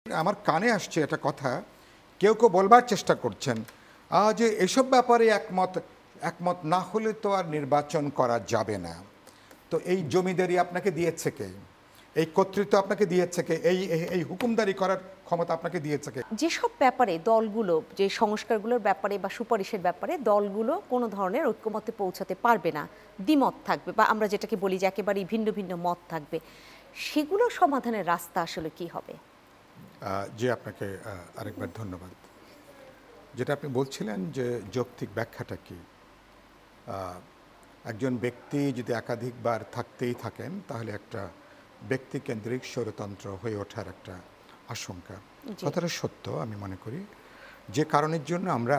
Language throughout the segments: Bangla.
আমার কানে আসছে একটা কথা, কেউ কেউ বলবার চেষ্টা করছেন যে এসব ব্যাপারে একমত না হলে তো আর নির্বাচন করা যাবে না। তো এই জমিদারি আপনাকে দিয়েছে কে? এই কর্তৃত্ব আপনাকে দিয়েছে কে? এই এই হুকুমদারি করার ক্ষমতা আপনাকে দিয়েছে কে? যেসব ব্যাপারে দলগুলো, যে সংস্কারগুলোর ব্যাপারে বা সুপারিশের ব্যাপারে দলগুলো কোনো ধরনের ঐক্যমতে পৌঁছাতে পারবে না, দ্বিমত থাকবে, বা আমরা যেটাকে বলি যে একেবারেই ভিন্ন ভিন্ন মত থাকবে, সেগুলো সমাধানের রাস্তা আসলে কি হবে? জি, আপনাকে আরেকবার ধন্যবাদ। যেটা আপনি বলছিলেন যে যৌক্তিক ব্যাখ্যাটা কি, একজন ব্যক্তি যদি একাধিকবার থাকতেই থাকেন তাহলে একটা ব্যক্তিকেন্দ্রিক স্বৈরতন্ত্র হয়ে ওঠার একটা আশঙ্কা। কথাটা সত্য আমি মনে করি। যে কারণের জন্য আমরা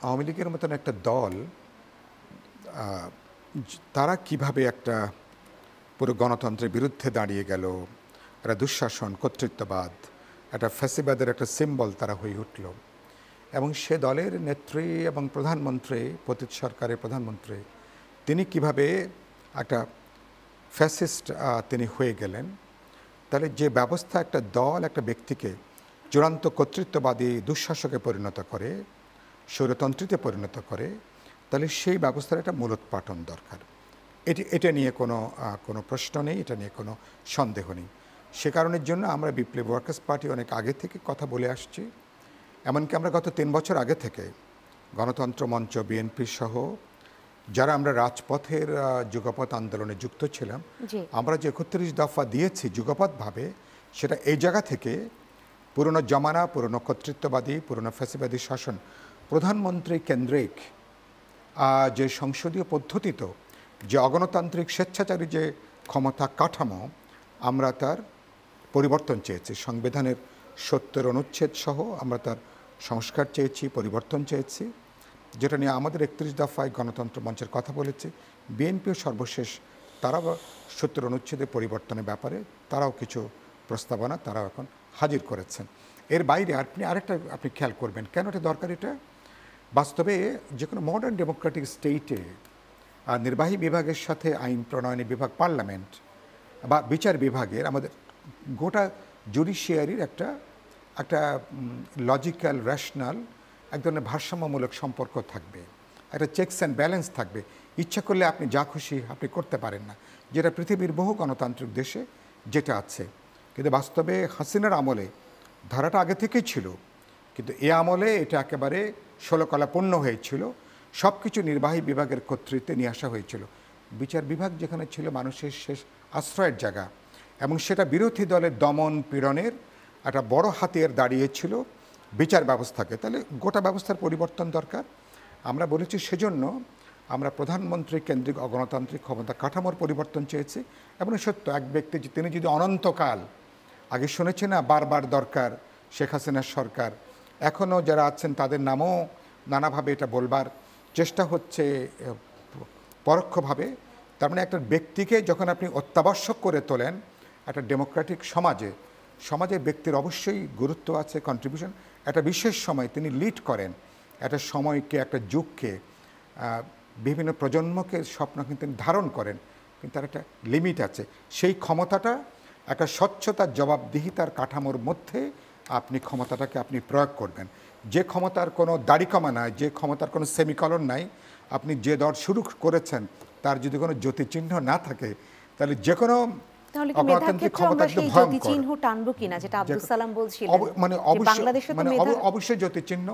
আওয়ামী লীগের মতন একটা দল তারা কিভাবে একটা পুরো গণতন্ত্রের বিরুদ্ধে দাঁড়িয়ে গেল, একটা দুঃশাসন, কর্তৃত্ববাদ, একটা ফ্যাসিবাদের একটা সিম্বল তারা হয়ে উঠল, এবং সে দলের নেত্রী এবং প্রধানমন্ত্রী, পতিত সরকারের প্রধানমন্ত্রী, তিনি কিভাবে একটা ফ্যাসিস্ট তিনি হয়ে গেলেন। তাহলে যে ব্যবস্থা একটা দল একটা ব্যক্তিকে চূড়ান্ত কর্তৃত্ববাদী দুঃশাসকে পরিণত করে, স্বৈরতন্ত্রীতে পরিণত করে, তাহলে সেই ব্যবস্থার একটা মূলোৎপাটন দরকার। এটা নিয়ে কোনো প্রশ্ন নেই, এটা নিয়ে কোনো সন্দেহ নেই। সে কারণের জন্য আমরা বিপ্লবী ওয়ার্কার্স পার্টি অনেক আগে থেকে কথা বলে আসছি। এমনকি আমরা গত 3 বছর আগে থেকে গণতন্ত্র মঞ্চ, বিএনপি সহ যারা আমরা রাজপথের যুগপৎ আন্দোলনে যুক্ত ছিলাম, আমরা যে 31 দফা দিয়েছি যুগপৎভাবে, সেটা এই জায়গা থেকে পুরনো জমানা, পুরনো কর্তৃত্ববাদী, পুরনো ফ্যাসিবাদী শাসন, প্রধানমন্ত্রী কেন্দ্রিক যে সংসদীয় পদ্ধতিতে যে অগণতান্ত্রিক স্বেচ্ছাচারী যে ক্ষমতা কাঠামো, আমরা তার পরিবর্তন চেয়েছি। সংবিধানের 70 অনুচ্ছেদ সহ আমরা তার সংস্কার চেয়েছি, পরিবর্তন চেয়েছি, যেটা নিয়ে আমাদের 31 দফায় গণতন্ত্র মঞ্চের কথা বলেছে। বিএনপিও সর্বশেষ তারাও 70 অনুচ্ছেদের পরিবর্তনের ব্যাপারে তারাও কিছু প্রস্তাবনা তারাও এখন হাজির করেছেন। এর বাইরে আপনি খেয়াল করবেন কেন এটা দরকার। এটা বাস্তবে যে কোনো মডার্ন ডেমোক্রেটিক স্টেটে নির্বাহী বিভাগের সাথে আইন প্রণয়নী বিভাগ, পার্লামেন্ট বা বিচার বিভাগের, আমাদের গোটা জুডিশিয়ারির একটা লজিক্যাল, রেশনাল, এক ধরনের ভারসাম্যমূলক সম্পর্ক থাকবে, একটা চেকস অ্যান্ড ব্যালেন্স থাকবে। ইচ্ছা করলে আপনি যা খুশি আপনি করতে পারেন না, যেটা পৃথিবীর বহু গণতান্ত্রিক দেশে যেটা আছে। কিন্তু বাস্তবে হাসিনার আমলে ধারাটা আগে থেকেই ছিল, কিন্তু এ আমলে এটা একেবারে ষোলকলাপূর্ণ হয়েছিল। সব কিছু নির্বাহী বিভাগের কর্তৃত্বে নিয়ে আসা হয়েছিল। বিচার বিভাগ যেখানে ছিল মানুষের শেষ আশ্রয়ের জায়গা, এবং সেটা বিরোধী দলের দমন পীড়নের একটা বড় হাতিয়ার দাঁড়িয়েছিল বিচার ব্যবস্থাকে। তাহলে গোটা ব্যবস্থার পরিবর্তন দরকার। আমরা বলেছি সেজন্য আমরা প্রধানমন্ত্রী কেন্দ্রিক অগণতান্ত্রিক ক্ষমতা কাঠামোর পরিবর্তন চেয়েছি। এবং সত্য, এক ব্যক্তি তিনি যদি অনন্তকাল, আগে শুনেছি না বারবার দরকার শেখ হাসিনার সরকার, এখনও যারা আছেন তাদের নামও নানাভাবে এটা বলবার চেষ্টা হচ্ছে পরোক্ষভাবে। তার মানে একটা ব্যক্তিকে যখন আপনি অত্যাবশ্যক করে তোলেন একটা ডেমোক্রেটিক সমাজে ব্যক্তির অবশ্যই গুরুত্ব আছে, কন্ট্রিবিউশন। একটা বিশেষ সময় তিনি লিড করেন, একটা সময়কে, একটা যুগকে, বিভিন্ন প্রজন্মকে স্বপ্ন কিন্তু তিনি ধারণ করেন, কিন্তু তার একটা লিমিট আছে। সেই ক্ষমতাটা একটা স্বচ্ছতার, জবাবদিহিতার কাঠামোর মধ্যে আপনি ক্ষমতাটাকে আপনি প্রয়োগ করবেন। যে ক্ষমতার কোনো দাড়িকমা নাই, যে ক্ষমতার কোনো সেমিকলন নাই, আপনি যে দর শুরু করেছেন তার যদি কোনো জ্যোতিচিহ্ন না থাকে, তাহলে যে কোনো অগণতান্ত্রিক ক্ষমতা কিন্তু অবশ্যই জ্যোতিচিহ্ন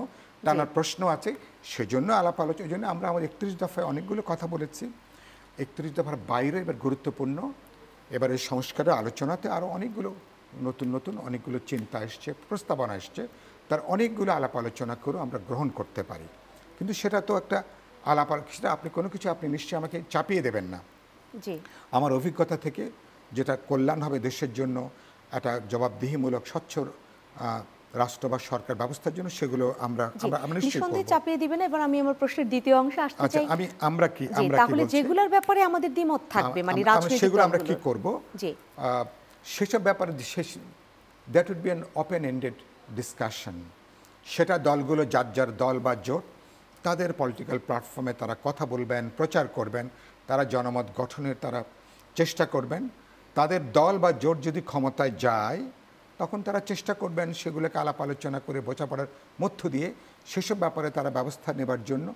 টানার প্রশ্ন আছে। সেজন্য আলাপ আলোচনার জন্য আমরা আমাদের 31 দফায় অনেকগুলো কথা বলেছি। 31 দফার বাইরে এবার গুরুত্বপূর্ণ, এবারে সংস্কারের আলোচনাতে আরও নতুন অনেকগুলো চিন্তা এসছে, প্রস্তাবনা এসছে, তার অনেকগুলো আলাপ আলোচনা করে আমরা গ্রহণ করতে পারি। কিন্তু সেটা তো একটা সেটা আপনি কোনো কিছু আপনি নিশ্চয়ই আমাকে চাপিয়ে দেবেন না। আমার অভিজ্ঞতা থেকে যেটা কল্যাণ হবে দেশের জন্য, একটা জবাবদিহিমূলক স্বচ্ছ রাষ্ট্র বা সরকার ব্যবস্থার জন্য, সেগুলো আমরা নিঃসন্দেহে চাপিয়ে দিবেন। এবার আমি আমার প্রশ্নের দ্বিতীয় অংশে আসতে চাই। আমরা তাহলে যেগুলোর ব্যাপারে আমাদের দ্বিমত থাকবে, মানে রাজনৈতিক, সেগুলো আমরা কি করব, সেসব ব্যাপারে that would be an open ended discussion. সেটা দলগুলো যার দল বা জোট তাদের পলিটিক্যাল প্ল্যাটফর্মে তারা কথা বলবেন, প্রচার করবেন, তারা জনমত গঠনের তারা চেষ্টা করবেন। তাদের দল বা জোট যদি ক্ষমতায় যায় তখন তারা চেষ্টা করবেন সেগুলোকে আলাপ আলোচনা করে বোঝাপড়ার মধ্য দিয়ে সেসব ব্যাপারে তারা ব্যবস্থা নেবার জন্য।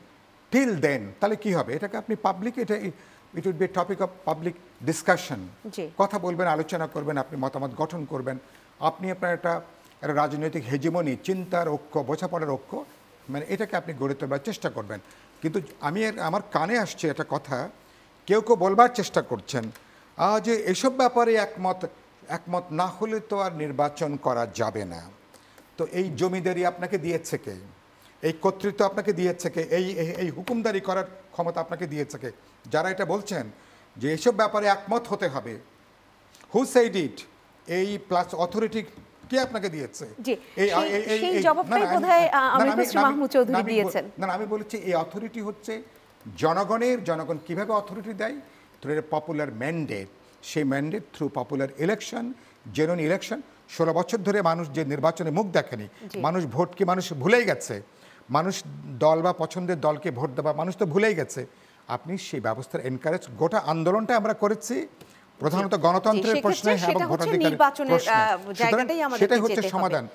টিল দেন তাহলে কি হবে, এটাকে আপনি পাবলিক, এটা it would be topic of public discussion, কথা বলবেন, আলোচনা করবেন, আপনি মতামত গঠন করবেন, আপনি আপনার একটা রাজনৈতিক হেজিমনি, চিন্তার ঐক্য, বোঝাপড়ার ঐক্য, মানে এটাকে আপনি গড়ে তোলবার চেষ্টা করবেন। কিন্তু আমার কানে আসছে একটা কথা, কেউ কেউ বলবার চেষ্টা করছেন যে এসব ব্যাপারে একমত না হলে তো আর নির্বাচন করা যাবে না। তো এই জমিদারি আপনাকে দিয়েছে কে, এই কর্তৃত্ব আপনাকে দিয়েছে কে, এই হুকুমদারি করার ক্ষমতা আপনাকে দিয়েছে কে? যারা এটা বলছেন যে এসব ব্যাপারে একমত হতে হবে, হু সেড ইট, এই প্লাস অথরিটি কে আপনাকে দিয়েছে? না, আমি বলেছি এই অথরিটি হচ্ছে জনগণ কিভাবে অথরিটি দেয়, থ্রু পপুলার ম্যান্ডেট, সেই mandate through popular election, genuine election. 16 বছর ধরে মানুষ যে নির্বাচনে মুখ দেখেনি, মানুষ ভোটকে মানুষ ভুলেই গেছে, মানুষ দল বা পছন্দের দলকে ভোট দেওয়া মানুষ তো ভুলেই গেছে। আপনি সেই ব্যবস্থার এনকারেজ, গোটা আন্দোলনটা আমরা করেছি প্রধানত গণতন্ত্রের প্রশ্নে এবং ভোটাধিকারের প্রশ্নে, সেটাই হচ্ছে সমাধান।